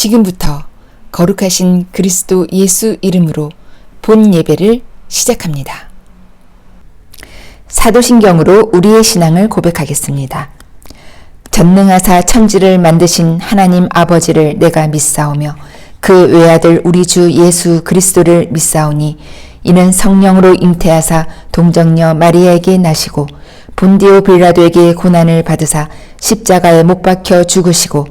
지금부터 거룩하신 그리스도 예수 이름으로 본 예배를 시작합니다. 사도신경으로 우리의 신앙을 고백하겠습니다. 전능하사 천지를 만드신 하나님 아버지를 내가 믿사오며 그 외아들 우리 주 예수 그리스도를 믿사오니 이는 성령으로 잉태하사 동정녀 마리아에게 나시고 본디오 빌라도에게 고난을 받으사 십자가에 못 박혀 죽으시고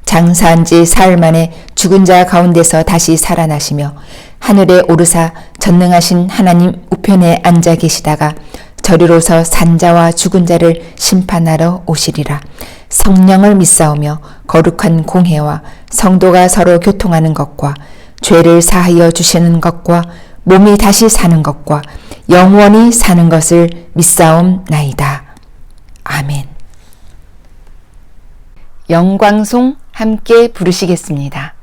장사한 지 사흘 만에 죽은 자 가운데서 다시 살아나시며 하늘에 오르사 전능하신 하나님 우편에 앉아 계시다가 저리로서 산자와 죽은 자를 심판하러 오시리라. 성령을 믿사오며 거룩한 공회와 성도가 서로 교통하는 것과 죄를 사하여 주시는 것과 몸이 다시 사는 것과 영원히 사는 것을 믿사옵나이다. 아멘. 영광송 함께 부르시겠습니다.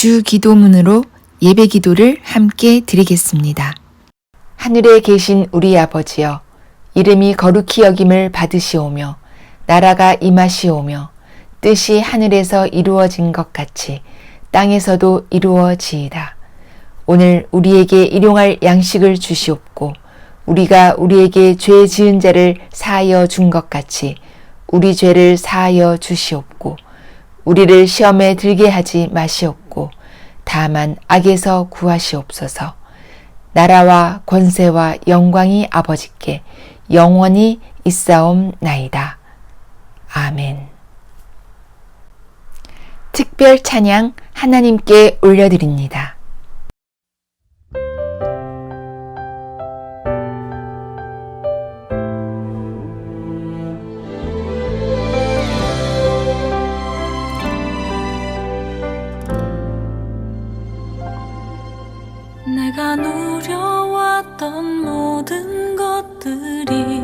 주 기도문으로 예배 기도를 함께 드리겠습니다. 하늘에 계신 우리 아버지여, 이름이 거룩히 여김을 받으시오며 나라가 임하시오며 뜻이 하늘에서 이루어진 것 같이 땅에서도 이루어지이다. 오늘 우리에게 일용할 양식을 주시옵고 우리가 우리에게 죄 지은 자를 사하여 준 것 같이 우리 죄를 사하여 주시옵고 우리를 시험에 들게 하지 마시옵고 다만 악에서 구하시옵소서. 나라와 권세와 영광이 아버지께 영원히 있사옵나이다. 아멘. 특별 찬양 하나님께 올려드립니다. 내가 누려왔던 모든 것들이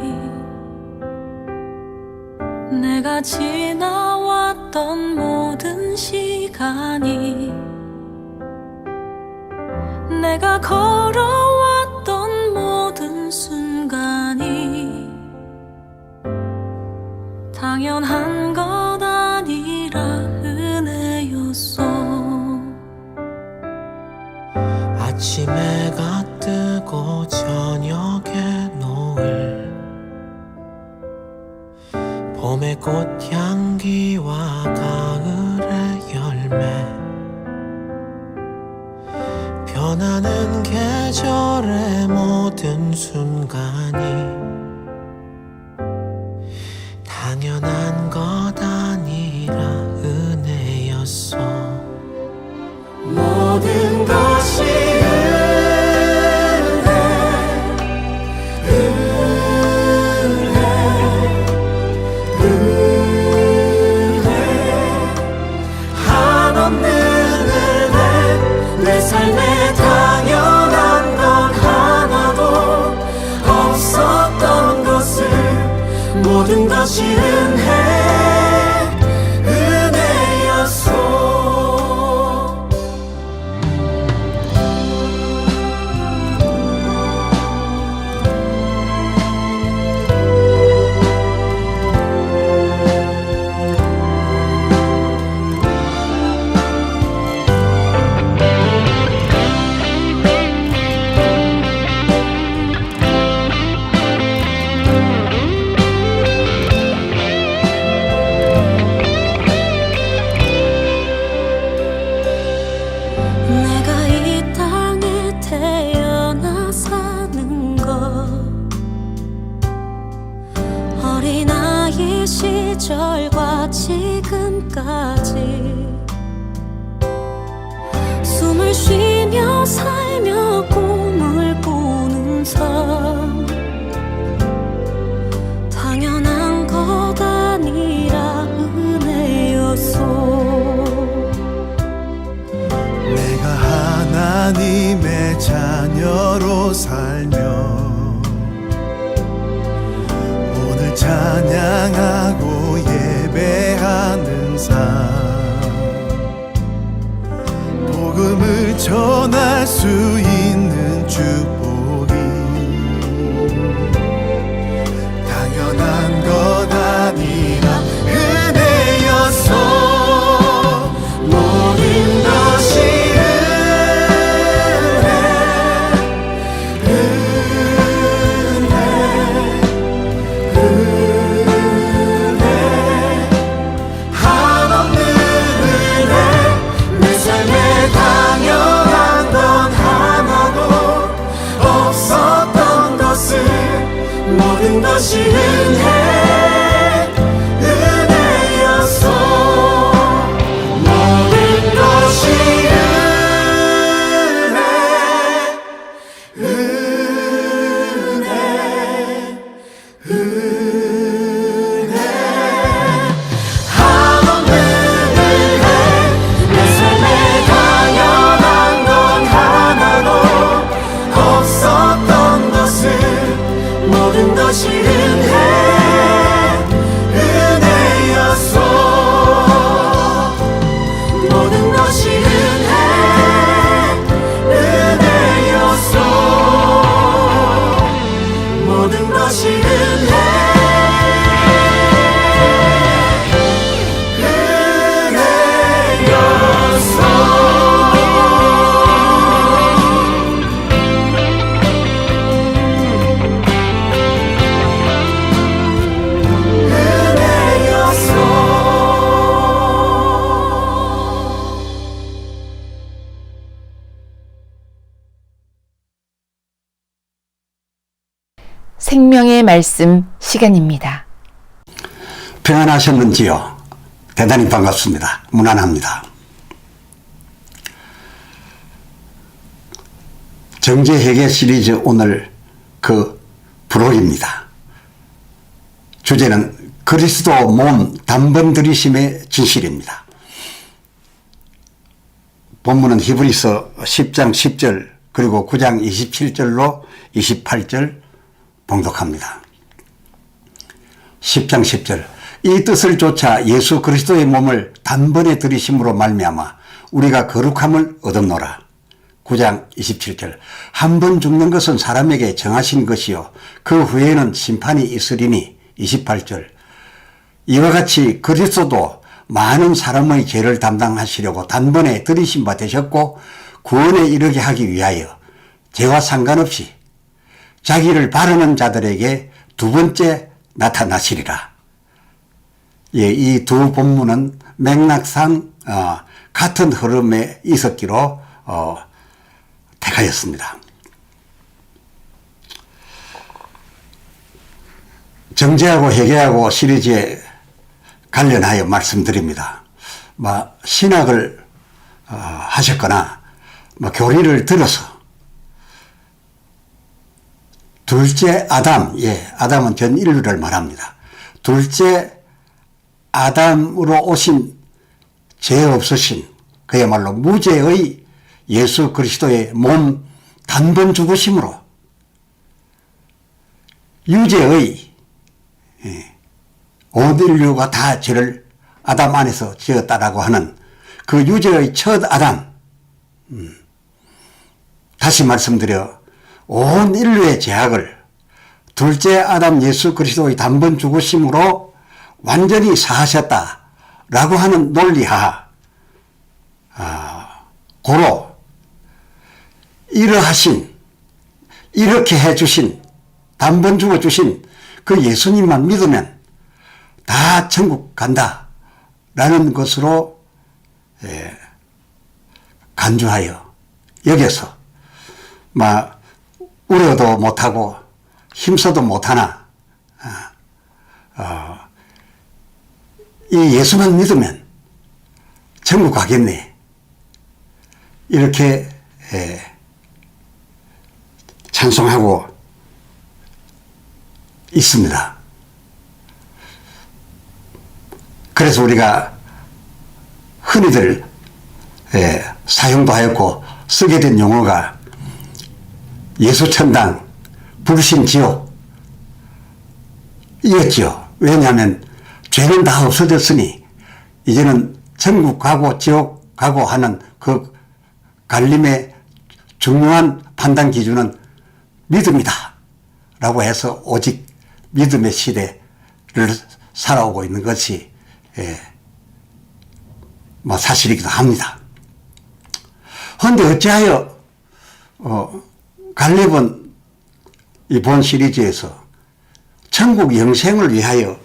내가 지나왔던 모든 시간이 내가 걸어왔던 모든 순간이 당연한 것 아니라 은혜였어. 아침에가 뜨고 저녁에 노을 봄의 꽃향기와 가을의 열매 변하는 계절의 모든 순간이 당연한 것 아니라 은혜였어. 모든 것이 한없는 은혜 내 삶에 당연한 건 하나도 없었던 것을 모든 것이 은혜였어. 내가 이 땅에 태어나 사는 것 어린아이 시절과 지금까지 숨을 쉬며 살며 꿈을 꾸는 삶 당연한 것 아니라 은혜였소. 내가 하나님의 자녀로 살며 오늘 찬양하고 예배하는 삶 복음을 전할 수 있는 축복이 당연한 것 아니라 은혜였어. 모든 것이 모든 것이 은혜였어. 모든 것이 은혜 한없는 은혜 내 삶에 당연한 건 하나도 없었던 것을 모든 것이 은혜였어. 모든 것이 은혜였어. 모든 것이 생명의 말씀 시간입니다. 평안하셨는지요? 대단히 반갑습니다. 문안합니다. 정죄회개 시리즈 오늘 그 프롤입니다. 주제는 그리스도 몸 단번 들이심의 진실입니다. 본문은 히브리서 10장 10절 그리고 9장 27절로 28절 봉독합니다. 10장 10절 이 뜻을 좇아 예수 그리스도의 몸을 단번에 들이심으로 말미암아 우리가 거룩함을 얻었노라. 9장 27절 한 번 죽는 것은 사람에게 정하신 것이요 그 후에는 심판이 있으리니. 28절 이와 같이 그리스도도 많은 사람의 죄를 담당하시려고 단번에 들이신 바 되셨고 구원에 이르게 하기 위하여 죄와 상관없이 자기를 바르는 자들에게 두 번째 나타나시리라. 예, 이 두 본문은 맥락상 같은 흐름에 있었기로 택하였습니다. 정죄하고 회개하고 시리즈에 관련하여 말씀드립니다. 신학을 하셨거나 교리를 들어서 둘째 아담, 아담은 전 인류를 말합니다. 둘째 아담으로 오신 죄 없으신 그야말로 무죄의 예수 그리스도의 몸 단번 죽으심으로 유죄의 온 인류가 다 죄를 아담 안에서 지었다라고 하는 그 유죄의 첫 아담, 다시 말씀드려 온 인류의 죄악을 둘째 아담 예수 그리스도의 단번 죽으심으로 완전히 사하셨다라고 하는 논리하 고로 이러하신 이렇게 해주신 단번 죽어주신 그 예수님만 믿으면 다 천국 간다라는 것으로 간주하여 여겨서 우려도 못하고 힘써도 못하나 이 예수만 믿으면 천국 가겠네 이렇게 찬송하고 있습니다. 그래서 우리가 흔히들 사용도 하였고 쓰게 된 용어가 예수천당, 불신지옥 이었죠. 왜냐하면 죄는 다 없어졌으니 이제는 천국 가고 지옥 가고 하는 그 갈림의 중요한 판단 기준은 믿음이다 라고 해서 오직 믿음의 시대를 살아오고 있는 것이 사실이기도 합니다. 그런데 어찌하여 갈렙은 이번 시리즈에서 천국 영생을 위하여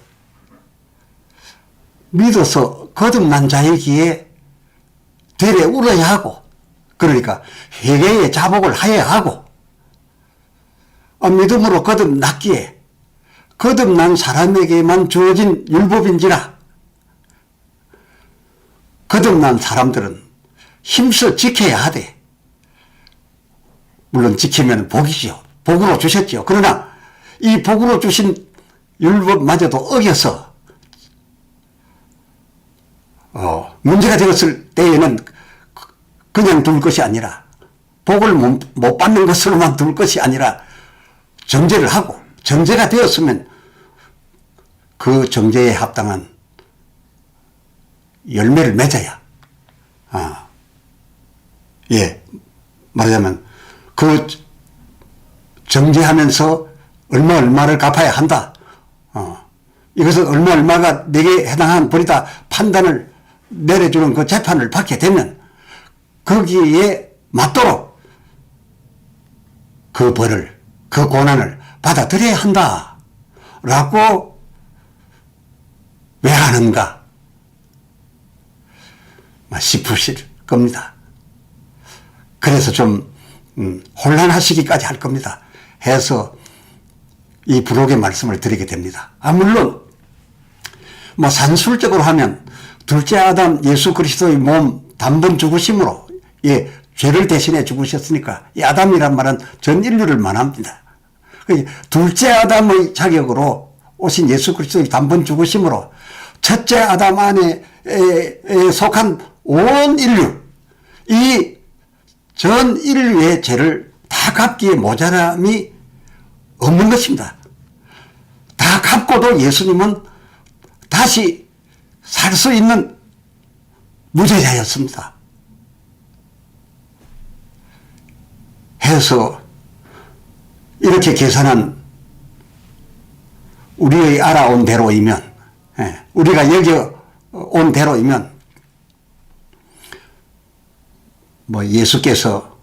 믿어서 거듭난 자이기에 되레 울어야 하고 그러니까 회개의 자복을 하여야 하고 믿음으로 거듭났기에 거듭난 사람에게만 주어진 율법인지라 거듭난 사람들은 힘써 지켜야 하되 물론 지키면 복이죠. 복으로 주셨죠. 그러나 이 복으로 주신 율법마저도 어겨서 문제가 되었을 때에는 그냥 둘 것이 아니라 복을 못 받는 것으로만 둘 것이 아니라 정죄를 하고 정죄가 되었으면 그 정죄에 합당한 열매를 맺어야 말하자면 그 정죄하면서 얼마를 갚아야 한다. 이것은 얼마가 내게 해당한 벌이다 판단을 내려주는 그 재판을 받게 되면 거기에 맞도록 그 벌을 그 고난을 받아들여야 한다 라고 왜 하는가 싶으실 겁니다. 그래서 좀 혼란하시기까지 할 겁니다. 해서 이 부록의 말씀을 드리게 됩니다. 물론 산술적으로 하면 둘째 아담 예수 그리스도의 몸 단번 죽으심으로 죄를 대신해 죽으셨으니까 이 아담이란 말은 전 인류를 말합니다. 둘째 아담의 자격으로 오신 예수 그리스도의 단번 죽으심으로 첫째 아담 안에 속한 온 인류 이 전 인류의 죄를 다 갚기에 모자람이 없는 것입니다. 다 갚고도 예수님은 다시 살 수 있는 무죄자였습니다. 해서 이렇게 계산한 우리의 알아온 대로이면 우리가 여겨온 대로이면 예수께서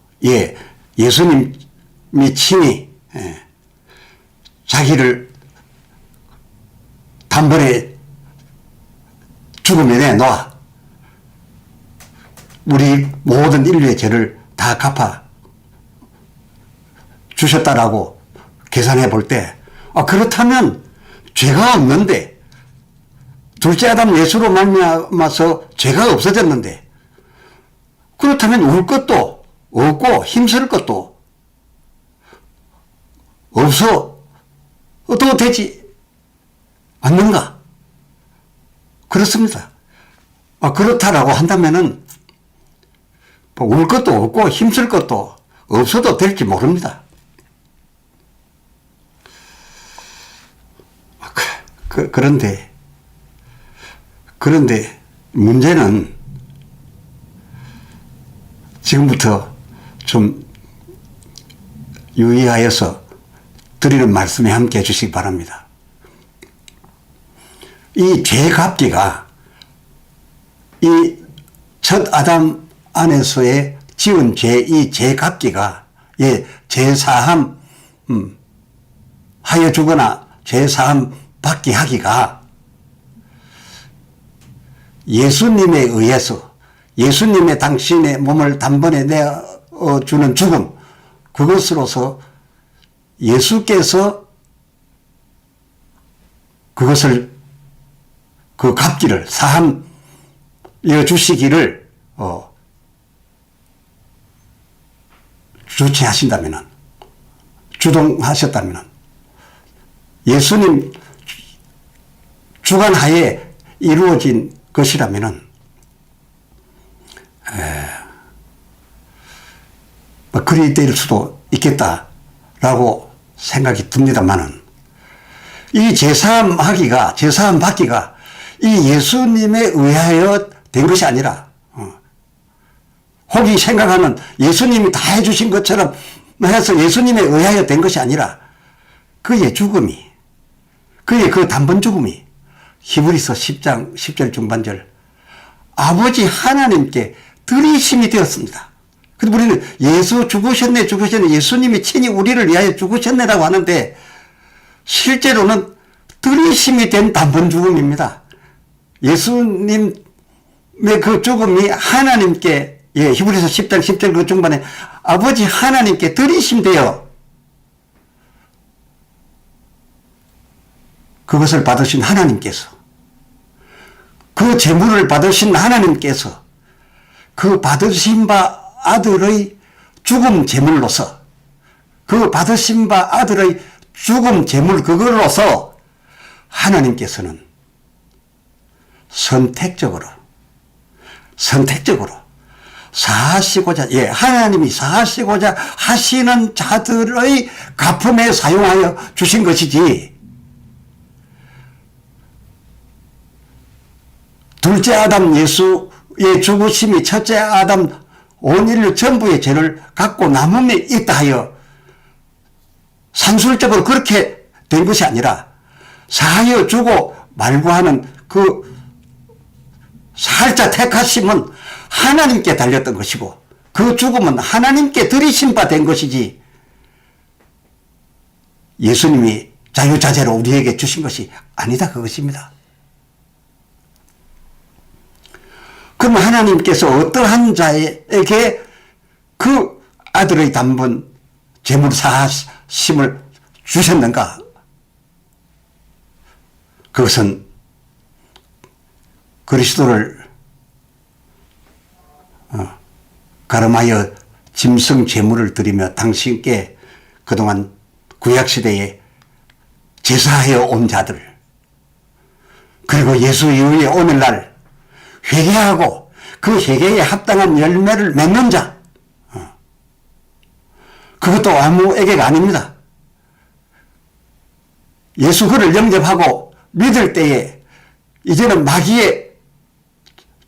예수님 친히 자기를 단번에 죽음에 내놓아 우리 모든 인류의 죄를 다 갚아 주셨다라고 계산해 볼 때, 그렇다면 죄가 없는데, 둘째 아담 예수로 말미암아서 죄가 없어졌는데, 그렇다면 울 것도 없고 힘쓸 것도 없어도 되지 않는가? 그렇습니다. 그렇다라고 한다면은 울 것도 없고 힘쓸 것도 없어도 될지 모릅니다. 그런데 문제는 지금부터 좀 유의하여서 드리는 말씀에 함께 해주시기 바랍니다. 이 죄값기가 이 첫 아담 안에서의 지은 죄, 이 죄값기가 죄사함 하여 주거나 죄사함 받게 하기가 예수님에 의해서 예수님의 당신의 몸을 단번에 내어주는 죽음, 그것으로서 예수께서 그것을 그 값기를 사함 주시기를 주체하신다면, 주동하셨다면, 예수님 주관하에 이루어진 것이라면 그리 될 수도 있겠다라고 생각이 듭니다만은, 이 제사함 받기가 이 예수님에 의하여 된 것이 아니라, 혹이 생각하는 예수님이 다 해주신 것처럼 해서 예수님에 의하여 된 것이 아니라, 그의 죽음이, 그의 그 단번 죽음이 히브리서 10장 10절 중반절 아버지 하나님께 들이심이 되었습니다. 근데 우리는 예수 죽으셨네 예수님이 친히 우리를 위하여 죽으셨네라고 하는데, 실제로는 들이심이 된 단번 죽음입니다. 예수님의 그 죽음이 하나님께, 히브리서 10장 10절 그 중반에 아버지 하나님께 들이심되어 그것을 받으신 하나님께서, 그 제물을 받으신 하나님께서 그 받으신 바 아들의 죽음 제물로서, 그 받으신 바 아들의 죽음 제물 그걸로서 하나님께서는 선택적으로 사하시고자, 하나님이 사하시고자 하시는 자들의 갚음에 사용하여 주신 것이지, 둘째 아담 예수의 죽으심이 첫째 아담 온 인류 전부의 죄를 갖고 남음에 있다 하여 산술적으로 그렇게 된 것이 아니라, 사하여 주고 말고 하는 그 살짝 택하심은 하나님께 달렸던 것이고, 그 죽음은 하나님께 들이신 바 된 것이지, 예수님이 자유자재로 우리에게 주신 것이 아니다, 그것입니다. 그럼 하나님께서 어떠한 자에게 그 아들의 단번 제물 사하심을 주셨는가? 그것은 그리스도를 가름하여 짐승 제물을 드리며 당신께 그동안 구약시대에 제사하여 온 자들, 그리고 예수 이후에 오늘날 회개하고 그 회개에 합당한 열매를 맺는 자, 그것도 아무에게가 아닙니다. 예수 그를 영접하고 믿을 때에 이제는 마귀의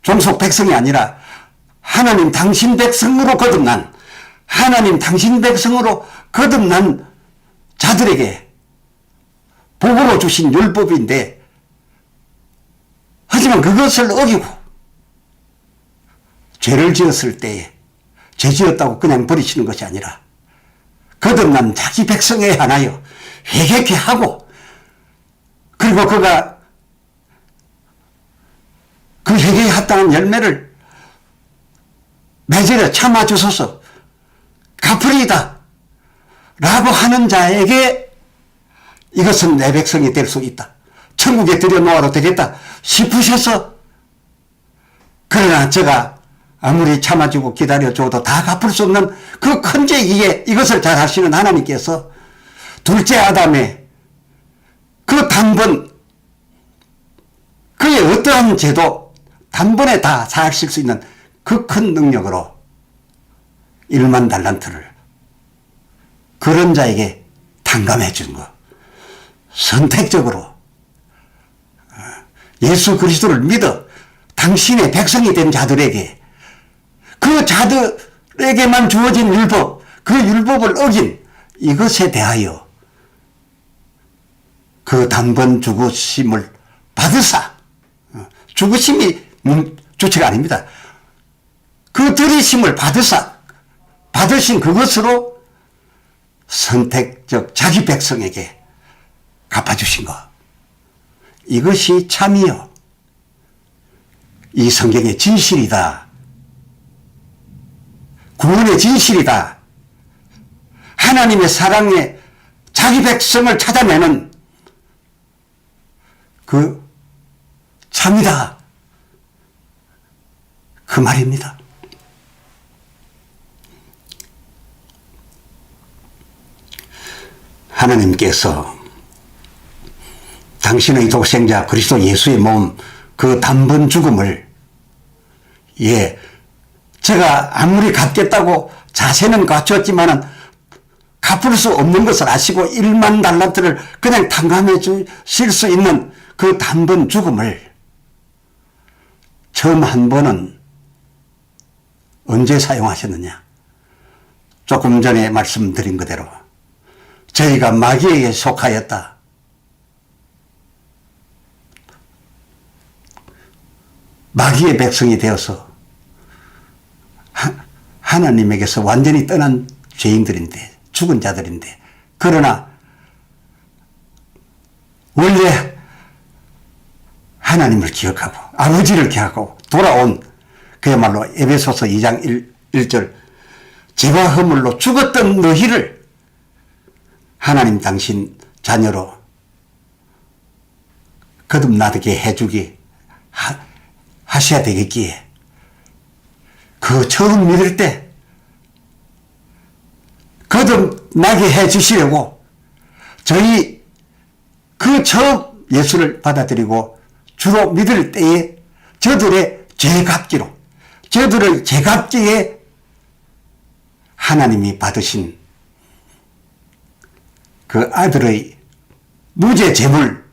종속 백성이 아니라 하나님 당신 백성으로 거듭난, 하나님 당신 백성으로 거듭난 자들에게 복으로 주신 율법인데, 하지만 그것을 어기고 죄를 지었을 때에 죄 지었다고 그냥 버리시는 것이 아니라 거듭난 자기 백성에 한하여 회개케 하고, 그리고 그가 그 회개에 합당한 열매를 맺으려 참아주소서, 갚으리이다 라고 하는 자에게 이것은 내 백성이 될 수 있다, 천국에 들여놓아도 되겠다 싶으셔서, 그러나 제가 아무리 참아주고 기다려줘도 다 갚을 수 없는 그 큰 죄이기에 이것을 잘 하시는 하나님께서 둘째 아담의 그 단번, 그의 어떠한 죄도 단번에 다 사하실 수 있는 그 큰 능력으로 1만 달란트를 그런 자에게 탕감해 준 것. 선택적으로 예수 그리스도를 믿어 당신의 백성이 된 자들에게, 그 자들에게만 주어진 율법, 그 율법을 어긴 이것에 대하여 그 단번 죽으심을 받으사, 죽으심이 주체가 아닙니다. 그 들이심을 받으사, 받으신 그것으로 선택적 자기 백성에게 갚아주신 것. 이것이 참이요, 이 성경의 진실이다, 구원의 진실이다, 하나님의 사랑에 자기 백성을 찾아내는 그 참이다, 그 말입니다. 하나님께서 당신의 독생자 그리스도 예수의 몸, 그 단번 죽음을, 제가 아무리 갚겠다고 자세는 갖췄지만은 갚을 수 없는 것을 아시고 1만 달란트를 그냥 탕감해 주실 수 있는 그 단번 죽음을 처음 한 번은 언제 사용하셨느냐? 조금 전에 말씀드린 그대로 저희가 마귀에게 속하였다, 마귀의 백성이 되어서 하나님에게서 완전히 떠난 죄인들인데, 죽은 자들인데, 그러나 원래 하나님을 기억하고 아버지를 기억하고 돌아온, 그야말로 에베소서 2장 1절 죄와 허물로 죽었던 너희를 하나님 당신 자녀로 거듭나게 해주기 하셔야 되겠기에, 그 처음 믿을 때 거듭나게 해주시려고 저희 그 처음 예수를 받아들이고 주로 믿을 때에 저들의 죄값기로, 저들의 죄값기에 하나님이 받으신 그 아들의 무죄 제물,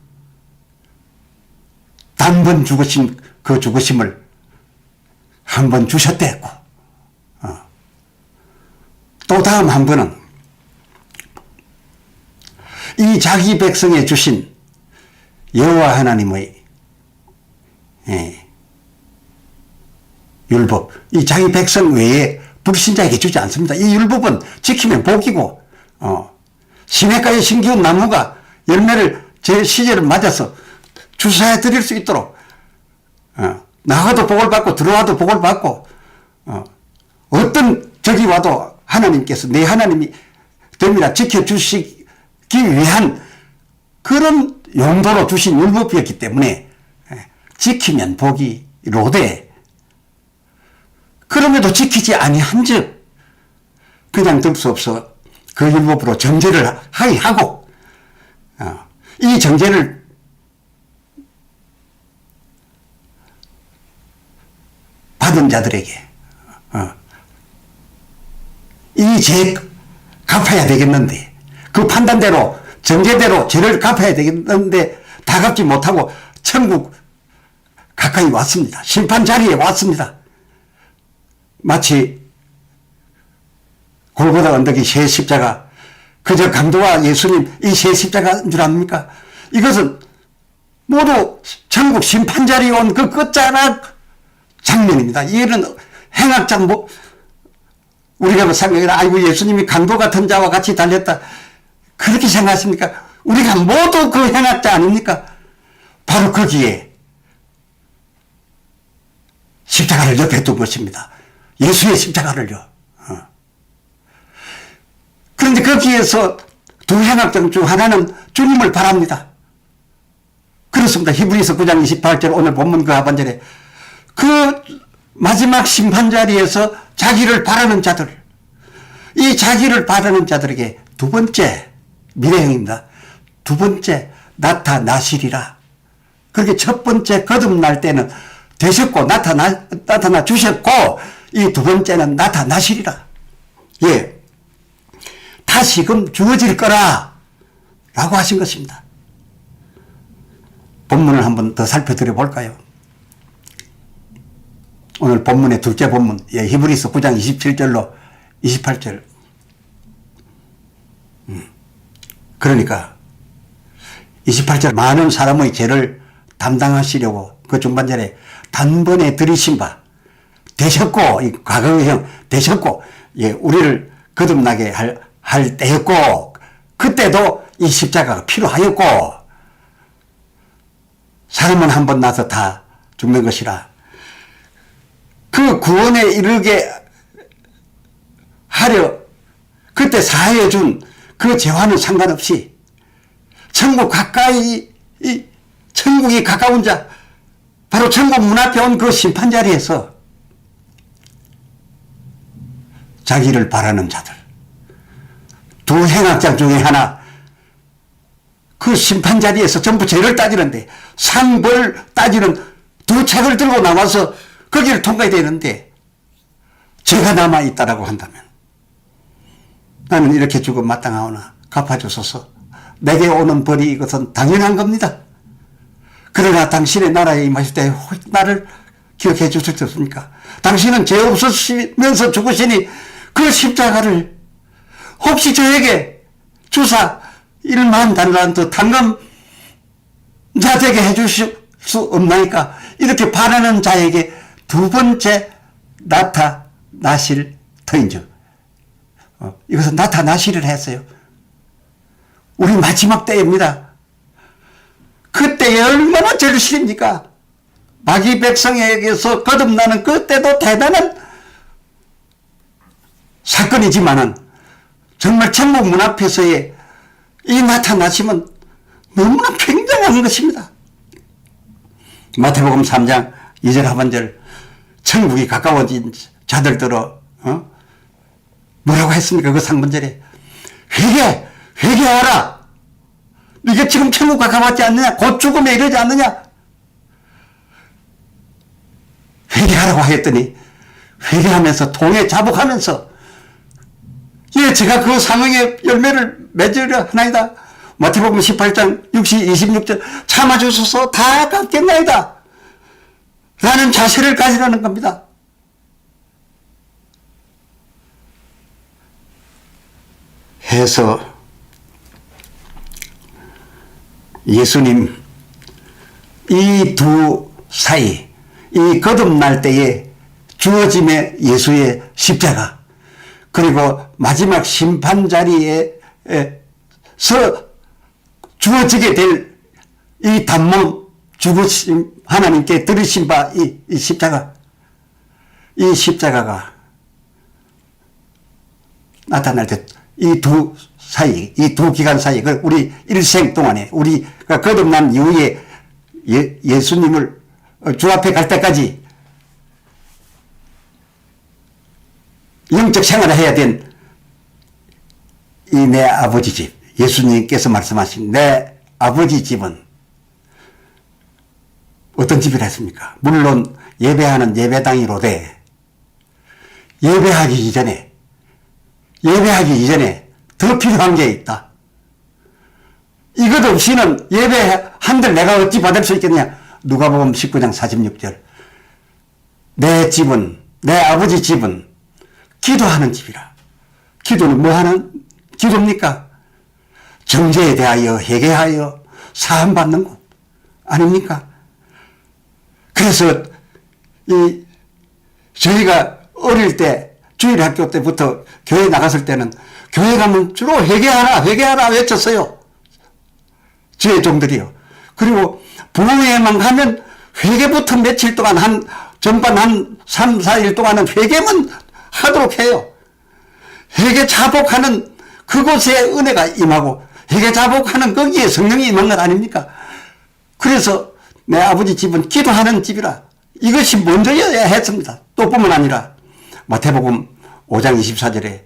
단번 죽으신 그 죽으심을 한 번 주셨댔고, 또 다음 한 번은 이 자기 백성에 주신 여호와 하나님의 율법, 이 자기 백성 외에 불신자에게 주지 않습니다. 이 율법은 지키면 복이고, 시냇가에 심기운 나무가 열매를 제 시절을 맞아서 주사해 드릴 수 있도록, 나가도 복을 받고 들어와도 복을 받고, 어떤 적이 와도 하나님께서 내 하나님이 됩니다 지켜주시기 위한 그런 용도로 주신 율법이었기 때문에 지키면 복이로되, 그럼에도 지키지 아니한즉 그냥 들 수 없어 그 율법으로 정죄를 하이하고, 이 정죄를 받은 자들에게 이 죄 갚아야 되겠는데, 그 판단대로 정죄대로 죄를 갚아야 되겠는데 다 갚지 못하고 천국 가까이 왔습니다. 심판 자리에 왔습니다. 마치 골고다 언덕이 새 십자가, 그저 강도와 예수님 이 새 십자가인 줄 압니까? 이것은 모두 천국 심판 자리에 온 그 끝자락 장면입니다. 이는 행악자 우리가 뭐 생각해, 아이고, 예수님이 강도 같은 자와 같이 달렸다. 그렇게 생각하십니까? 우리가 모두 그 행악자 아닙니까? 바로 거기에 십자가를 옆에 둔 것입니다. 예수의 십자가를요. 그런데 거기에서 두 행악자 중 하나는 주님을 바랍니다. 그렇습니다. 히브리서 9장 28절 오늘 본문 그 하반절에 그 마지막 심판 자리에서 자기를 바라는 자들, 이 자기를 바라는 자들에게 두 번째 미래형입니다. 두 번째 나타나시리라. 그렇게 첫 번째 거듭날 때는 되셨고 나타나 주셨고 이 두 번째는 나타나시리라. 예, 다시금 주어질 거라 라고 하신 것입니다. 본문을 한번 더 살펴드려 볼까요? 오늘 본문의 둘째 본문, 예, 히브리서 9장 27절로 28절. 그러니까 28절 많은 사람의 죄를 담당하시려고 그 중반절에 단번에 들이신 바 되셨고, 이 과거형 되셨고, 예, 우리를 거듭나게 할 때였고, 그때도 이 십자가가 필요하였고, 사람은 한 번 나서 다 죽는 것이라. 그 구원에 이르게 하려 그때 사하여 준 그 죄와는 상관없이 천국 가까이, 천국이 가까운 자, 바로 천국 문 앞에 온 그 심판 자리에서 자기를 바라는 자들, 두 행악자 중에 하나, 그 심판 자리에서 전부 죄를 따지는데, 상벌 따지는 두 책을 들고 나와서 거기를 통과해야 되는데, 죄가 남아있다라고 한다면, 나는 이렇게 죽음 마땅하오나 갚아주소서. 내게 오는 벌이 이것은 당연한 겁니다. 그러나 당신의 나라에 임하실 때 나를 기억해 주실 수 없습니까? 당신은 죄 없으시면서 죽으시니 그 십자가를 혹시 저에게 주사 1만 달란트 당감자 되게 해 주실 수 없나이까? 이렇게 바라는 자에게 두 번째 나타나실 터인즉, 이것은 나타나시를 했어요. 우리 마지막 때입니다. 그때에 얼마나 절실입니까? 마귀 백성에게서 거듭나는 그때도 대단한 사건이지만은 정말 천국 문 앞에서의 이 나타나심은 너무나 굉장한 것입니다. 마태복음 3장 2절 하반절, 천국이 가까워진 자들들어 뭐라고 했습니까? 그 상반절에 회개하라. 네가 지금 천국 가까웠지 않느냐? 곧 죽음에 이르지 않느냐? 회개하라고 하였더니 회개하면서 통에 자복하면서, 예, 제가 그 상황의 열매를 맺으려 하나이다. 마태복음 18장 26절 참아주소서 다 갚겠나이다 라는 자세를 가지라는 겁니다. 해서 예수님 이 두 사이, 이 거듭날 때에 주어짐의 예수의 십자가, 그리고 마지막 심판 자리에서 주어지게 될 이 단몸 죽으심, 하나님께 들으신 바 이 십자가, 이 십자가가 나타날 때 이 두 사이, 이 두 기간 사이, 우리 일생 동안에 우리가 거듭난 이후에 예수님을 주 앞에 갈 때까지 영적 생활을 해야 된 이 내 아버지 집, 예수님께서 말씀하신 내 아버지 집은 어떤 집이라 했습니까? 물론 예배하는 예배당이로되 예배하기 이전에 더 필요한 게 있다. 이것 없이는 예배 한들 내가 어찌 받을 수 있겠냐? 누가복음 19장 46절. 내 집은, 내 아버지 집은 기도하는 집이라. 기도는 뭐 하는 기도입니까? 정죄에 대하여 회개하여 사함받는 곳 아닙니까? 그래서 저희가 어릴 때 주일 학교 때부터 교회 나갔을 때는 교회 가면 주로 회개하라 외쳤어요. 주의 종들이요. 그리고 부흥회만 가면 회개부터 며칠 동안 전반 한 3, 4일 동안은 회개만 하도록 해요. 회개 자복하는 그곳에 은혜가 임하고 회개 자복하는 거기에 성령이 임한 것 아닙니까? 그래서 내 아버지 집은 기도하는 집이라 이것이 먼저여야 했습니다. 또 뿐만 아니라 마태복음 5장 24절에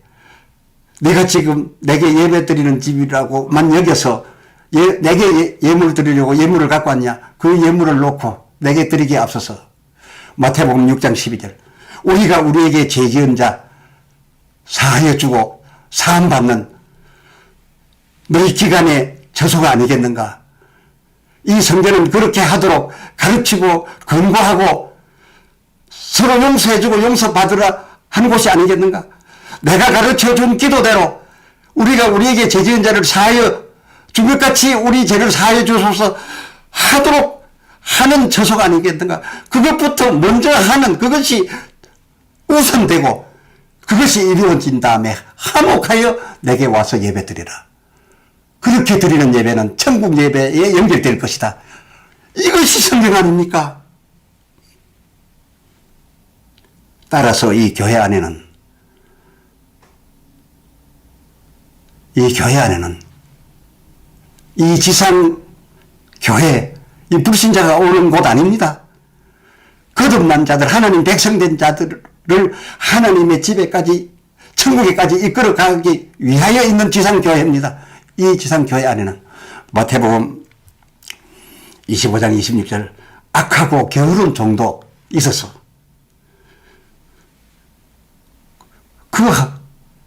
내가 지금 내게 예배 드리는 집이라고만 여겨서 내게 예물 드리려고 예물을 갖고 왔냐? 그 예물을 놓고 내게 드리기에 앞서서 마태복음 6장 12절 우리가 우리에게 죄 지은 자 사하여 주고 사함 받는 너희 기간의 저수가 아니겠는가? 이 성전은 그렇게 하도록 가르치고 권고하고 서로 용서해주고 용서받으라 한 곳이 아니겠는가? 내가 가르쳐준 기도대로 우리가 우리에게 죄 지은 자를 사하여 준 것 같이 우리 죄를 사하여 주소서 하도록 하는 저수가 아니겠는가? 그것부터 먼저 하는 그것이 우선되고 그것이 이루어진 다음에 화목하여 내게 와서 예배 드리라. 그렇게 드리는 예배는 천국 예배에 연결될 것이다. 이것이 성경 아닙니까? 따라서 이 교회 안에는 이 지상 교회, 이 불신자가 오는 곳 아닙니다. 거듭난 자들, 하나님 백성된 자들을 하나님의 집에까지, 천국에까지 이끌어가기 위하여 있는 지상교회입니다. 이 지상교회 안에는 마태복음 25장 26절 악하고 게으른 종도 있었어. 그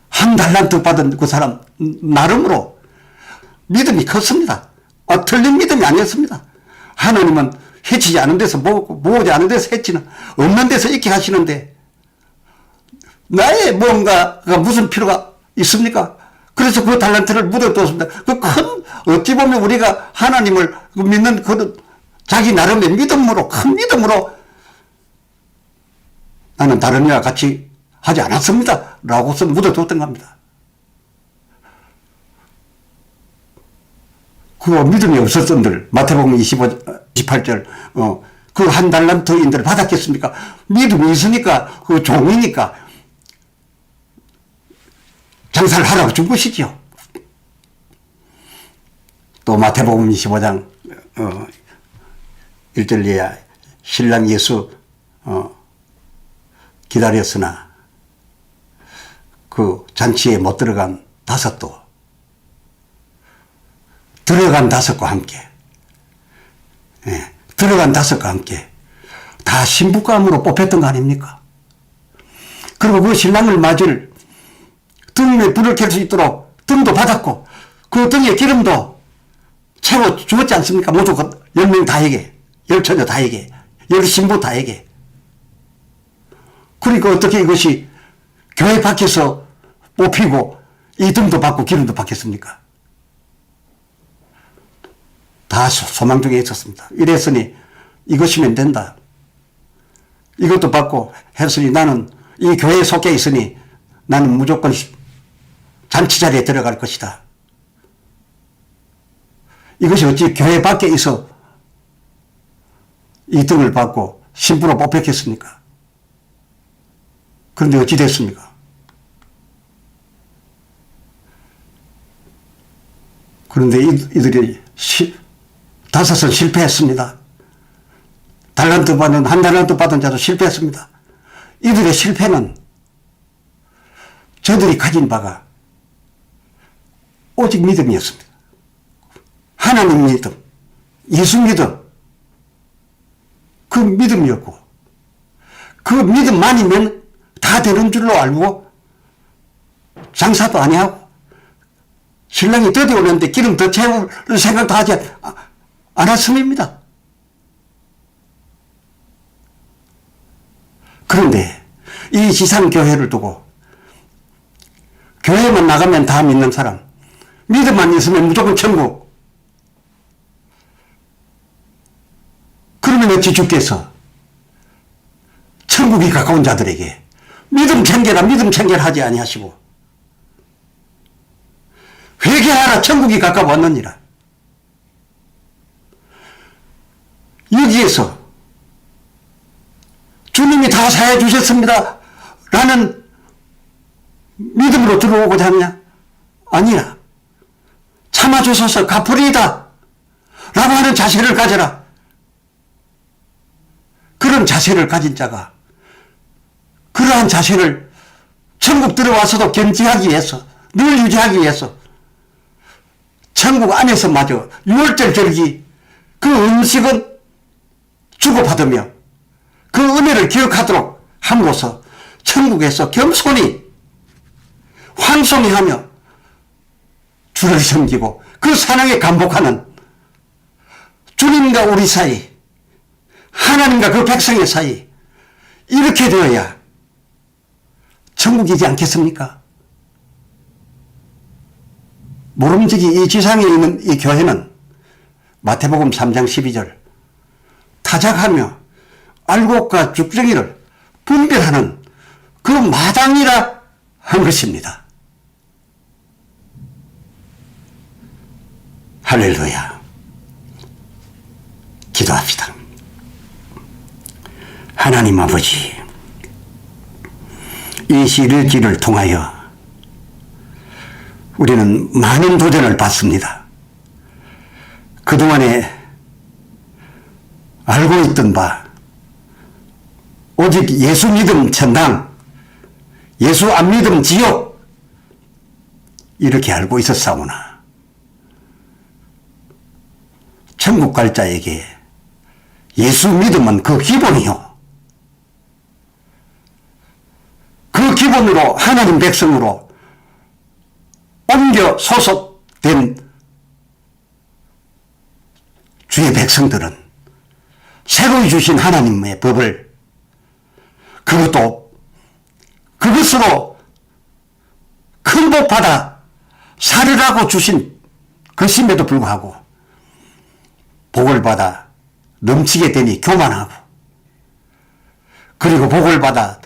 한 달란트 받은 그 사람 나름으로 믿음이 컸습니다. 틀린 믿음이 아니었습니다. 하나님은 해치지 않은 데서 모으지 않은 데서 해치는 없는 데서 있게 하시는데 나의 뭔가가 무슨 필요가 있습니까? 그래서 그 달란트를 묻어두었습니다. 그 큰 어찌 보면 우리가 하나님을 믿는 그 자기 나름의 믿음으로 큰 믿음으로 나는 다른 이와 같이 하지 않았습니다. 라고서 묻어두었던 겁니다. 그 믿음이 없었던 들 마태복음 28절 그 한 달란트인들 받았겠습니까? 믿음이 있으니까 그 종이니까 장사를 하라고 준 것이지요. 또 마태복음 25장 1절에 신랑 예수 기다렸으나 그 잔치에 못 들어간 5도 들어간 5과 함께 들어간 5과 함께 다 신부감으로 뽑혔던 거 아닙니까? 그리고 그 신랑을 맞을 등에 불을 켤 수 있도록 등도 받았고 그 등에 기름도 채워 주었지 않습니까? 모두 10명 다에게 10처녀 다에게 10신부 다에게. 그러니까 어떻게 이것이 교회 밖에서 뽑히고 이 등도 받고 기름도 받겠습니까? 다 소망 중에 있었습니다. 이랬으니 이것이면 된다. 이것도 받고 했으니 나는 이 교회에 속해 있으니 나는 무조건 잔치 자리에 들어갈 것이다. 이것이 어찌 교회 밖에 있어 이 등을 받고 신부로 뽑혔겠습니까? 그런데 어찌 됐습니까? 그런데 이들이 5은 실패했습니다. 한 달란트 받은 자도 실패했습니다. 이들의 실패는 저들이 가진 바가 오직 믿음이었습니다. 하나님 믿음, 예수 믿음, 그 믿음이었고 그 믿음만이면 다 되는 줄로 알고 장사도 아니하고 신랑이 더디 오는데 기름 더 채울 생각도 하지 않았음입니다. 그런데 이 지상교회를 두고 교회만 나가면 다 믿는 사람, 믿음만 있으면 무조건 천국. 그러면 어찌 주께서 천국이 가까운 자들에게 믿음 챙겨라 믿음 챙겨라 하지 아니하시고 회개하라 천국이 가까웠느니라. 여기에서 주님이 다 사해 주셨습니다 라는 믿음으로 들어오고자 하느냐? 아니야. 참아주소서 갚으리이다 라고 하는 자세를 가져라. 그런 자세를 가진 자가 그러한 자세를 천국 들어와서도 견지하기 위해서 늘 유지하기 위해서 천국 안에서마저 유월절 절기 그 음식은 주고받으며 그 은혜를 기억하도록 함으로써 천국에서 겸손히 환송히 하며 주를 섬기고 그 사랑에 감복하는 주님과 우리 사이 하나님과 그 백성의 사이 이렇게 되어야 천국이지 않겠습니까? 모름지기 이 지상에 있는 이 교회는 마태복음 3장 12절 타작하며 알곡과 죽정이를 분별하는 그 마당이라 한 것입니다. 할렐루야. 기도합시다. 하나님 아버지, 이 시일기를 통하여 우리는 많은 도전을 받습니다. 그동안에 알고 있던 바 오직 예수 믿음 천당, 예수 안 믿음 지옥 이렇게 알고 있었사오나 천국 갈 자에게 예수 믿음은 그 기본이요. 그 기본으로 하나님 백성으로 옮겨 소속된 주의 백성들은 새로 주신 하나님의 법을 그것으로 큰 복 받아 살으라고 주신 것임에도 불구하고 복을 받아 넘치게 되니 교만하고 그리고 복을 받아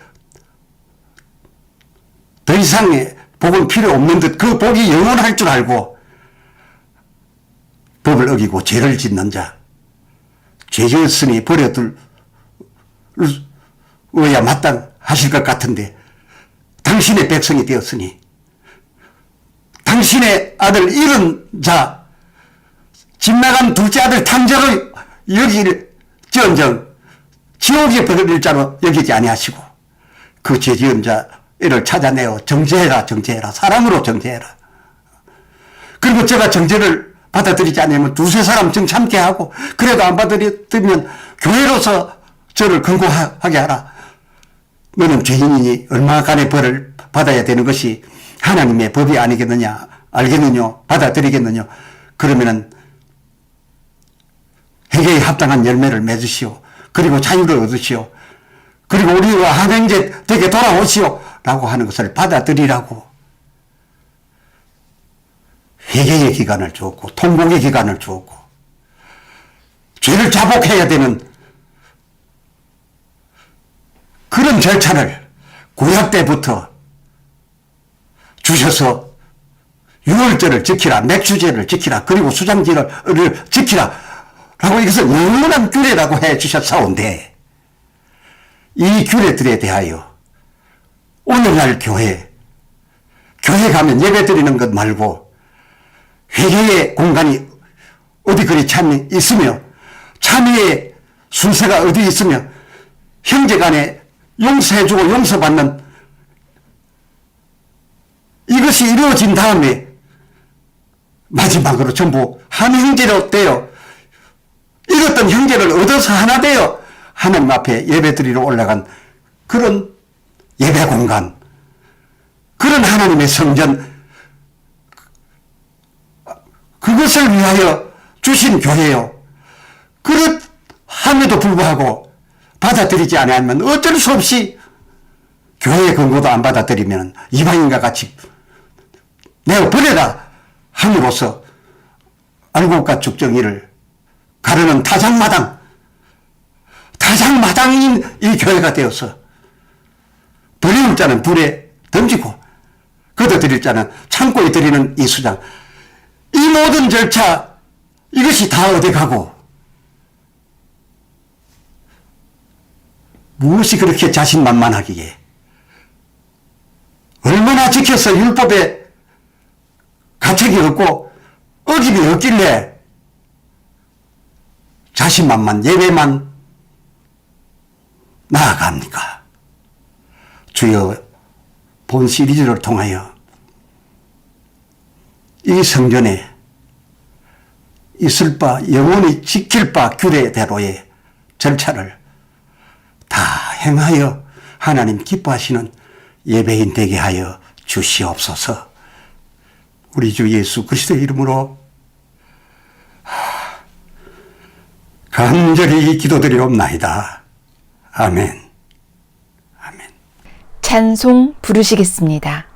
더 이상의 복은 필요 없는 듯 그 복이 영원할 줄 알고 법을 어기고 죄를 짓는 자, 죄 지었으니 버려둘 어야 마땅하실 것 같은데 당신의 백성이 되었으니 당신의 아들 잃은 자, 집 나간 둘째 아들 탕자로 여길지언정 지옥에 버릴 자로 여기지 아니하시고 그 죄 지은 자를 찾아내어 정죄해라 사랑으로 정죄해라. 그리고 제가 정죄를 받아들이지 않으면 두세 사람 정 참게 하고 그래도 안 받아들이면 교회로서 저를 근고하게 하라. 너는 죄인이니 얼마간의 벌을 받아야 되는 것이 하나님의 법이 아니겠느냐 알겠느냐 받아들이겠느냐. 그러면은 회개에 합당한 열매를 맺으시오. 그리고 자유를 얻으시오. 그리고 우리가 한행제 되게 돌아오시오 라고 하는 것을 받아들이라고 회개의 기간을 주었고 통곡의 기간을 주었고 죄를 자복해야 되는 그런 절차를 구약 때부터 주셔서 유월절을 지키라, 맥주제를 지키라, 그리고 수장제를 지키라 라고 이것을 영원한 규례라고 해 주셨사온데 이 규례들에 대하여 오늘날 교회 가면 예배 드리는 것 말고 회개의 공간이 어디 그리 참 있으며 참회의 순서가 어디 있으며 형제간에 용서해주고 용서받는 이것이 이루어진 다음에 마지막으로 전부 한 형제로 되어 잃었던 형제를 얻어서 하나 되어 하나님 앞에 예배 드리러 올라간 그런 예배 공간, 그런 하나님의 성전, 그것을 위하여 주신 교회요. 그렇함에도 불구하고 받아들이지 않으면 어쩔 수 없이 교회의 근거도 안 받아들이면 이방인과 같이 내어버려라 함으로써 알곡과 죽정이를 가르는 타작마당인 이 교회가 되어서 버리는 자는 불에 던지고 걷어들일 자는 창고에 들이는 이 수장. 이 모든 절차 이것이 다 어디 가고 무엇이 그렇게 자신만만하기에 얼마나 지켜서 율법에 가책이 없고 어김이 없길래 자신만만 예배만 나아갑니까? 주여 본 시리즈를 통하여 이 성전에 있을 바 영원히 지킬 바 규례대로의 절차를 다 행하여 하나님 기뻐하시는 예배인 되게 하여 주시옵소서. 우리 주 예수 그리스도의 이름으로 간절히 기도드리옵나이다. 아멘. 아멘. 찬송 부르시겠습니다.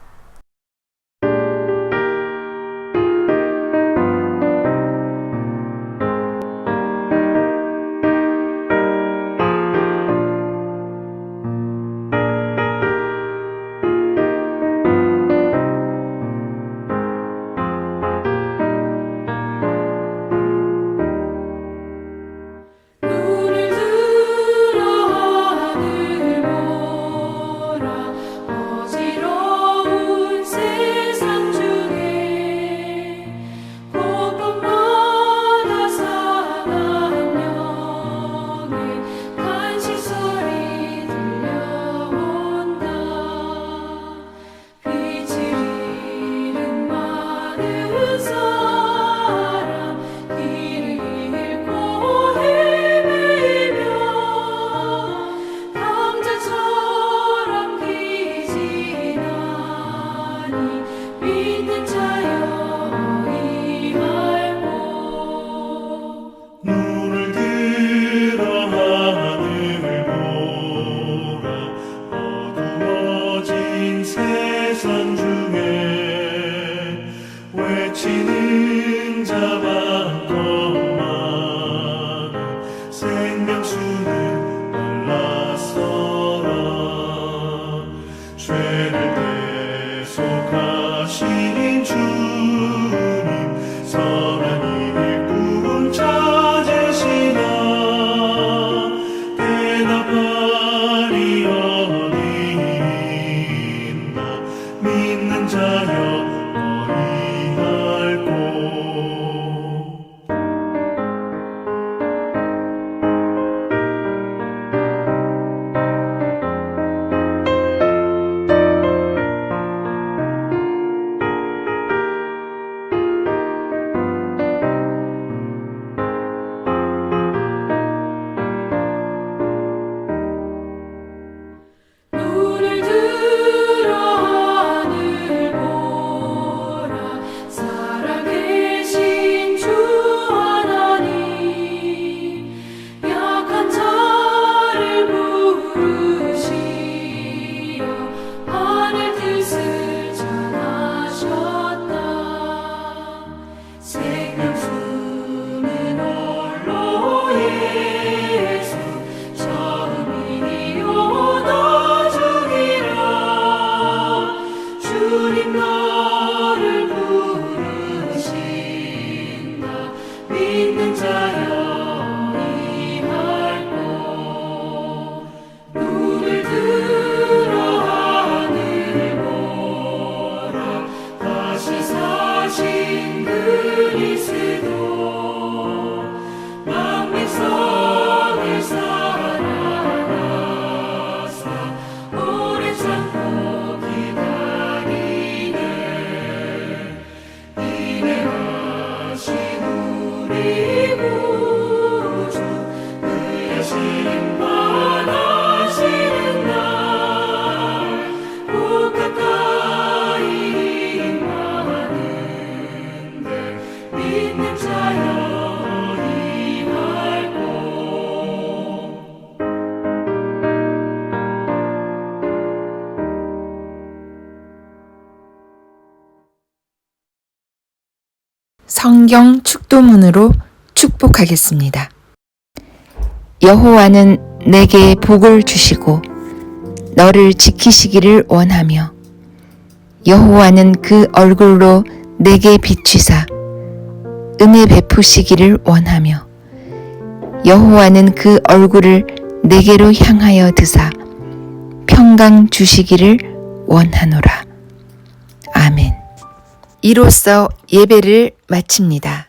눈을 들어 하늘 보라 어지러운 세상 중에 곳곳마다 사나운 영의 간식 소리 들려온다. 빛을 잃은 많은 사람 길을 잃고 헤매며 강자처럼 기진하니 믿는 자여 이할고 눈을 들어 하늘 보라 어두워진 세상 중에 외치는 자 많건만 생명수는 말라서라 죄를 대속하신 주님 선한 일꾼 찾으시나 대답하리 어디 있나 믿는 자여 어이할꼬 눈을 들어 하늘 보라 살아계신 주 하나님 약한 자를 부르시어 하늘 뜻을 전하셨다. 생명수는 홀로 예수 처음이요 나중이라 주님 너를 부르신다. 믿는 자여 이할고 눈을 들어 하늘 보라 다시 사신 그리스도 만민성을 살아나사 오래 참고 기다리네. 인내하신 우리 구주 그의 심판하시는 날 곧 가까이 임하는데 믿는 자여 이할고 성경 축도문으로 축복하겠습니다. 여호와는 내게 복을 주시고 너를 지키시기를 원하며 여호와는 그 얼굴로 내게 비추사 은혜 베푸시기를 원하며 여호와는 그 얼굴을 내게로 향하여 드사 평강 주시기를 원하노라. 아멘. 이로써 예배를 마칩니다.